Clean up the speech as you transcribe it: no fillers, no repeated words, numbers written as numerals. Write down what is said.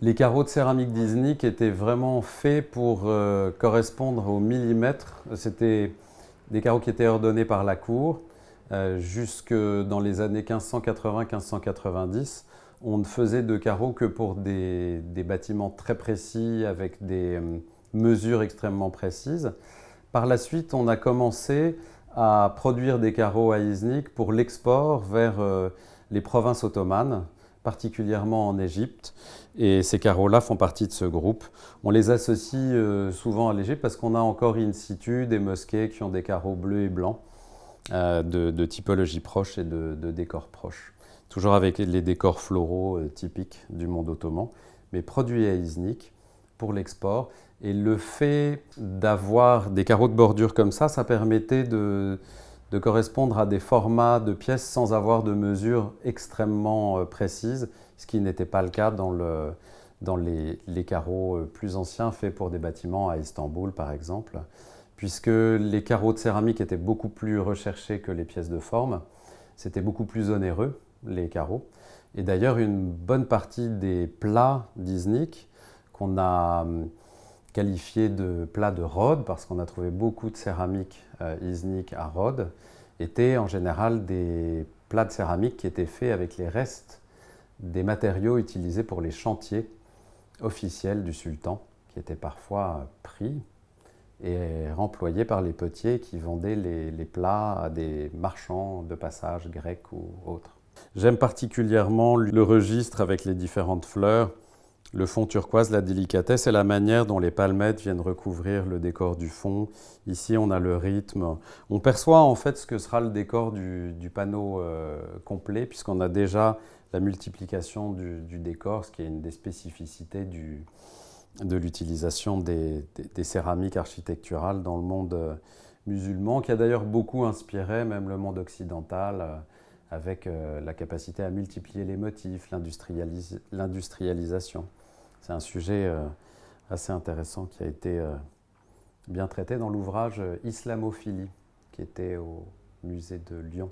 Les carreaux de céramique d'Iznik étaient vraiment faits pour correspondre au millimètre. C'était des carreaux qui étaient ordonnés par la cour. Jusque dans les années 1580-1590, on ne faisait de carreaux que pour des bâtiments très précis, avec des mesures extrêmement précises. Par la suite, on a commencé à produire des carreaux à Iznik pour l'export vers les provinces ottomanes, particulièrement en Égypte. Et ces carreaux-là font partie de ce groupe. On les associe souvent à l'Égypte parce qu'on a encore in situ des mosquées qui ont des carreaux bleus et blancs de typologie proche et de décors proches. Toujours avec les décors floraux typiques du monde ottoman, mais produits à Iznik pour l'export. Et le fait d'avoir des carreaux de bordure comme ça permettait de correspondre à des formats de pièces sans avoir de mesures extrêmement précises, ce qui n'était pas le cas dans les carreaux plus anciens faits pour des bâtiments à Istanbul, par exemple, puisque les carreaux de céramique étaient beaucoup plus recherchés que les pièces de forme. C'était beaucoup plus onéreux, les carreaux. Et d'ailleurs, une bonne partie des plats d'Iznik qu'on a qualifiés de plats de Rhodes, parce qu'on a trouvé beaucoup de céramique Iznik à Rhodes, étaient en général des plats de céramique qui étaient faits avec les restes des matériaux utilisés pour les chantiers officiels du sultan, qui étaient parfois pris et remployés par les potiers qui vendaient les plats à des marchands de passage grecs ou autres. J'aime particulièrement le registre avec les différentes fleurs, le fond turquoise, la délicatesse et la manière dont les palmettes viennent recouvrir le décor du fond. Ici, on a le rythme. On perçoit en fait ce que sera le décor du panneau complet, puisqu'on a déjà la multiplication du décor, ce qui est une des spécificités de l'utilisation des céramiques architecturales dans le monde musulman, qui a d'ailleurs beaucoup inspiré même le monde occidental, avec la capacité à multiplier les motifs, l'industrialisation. C'est un sujet assez intéressant qui a été bien traité dans l'ouvrage Islamophilie, qui était au musée de Lyon.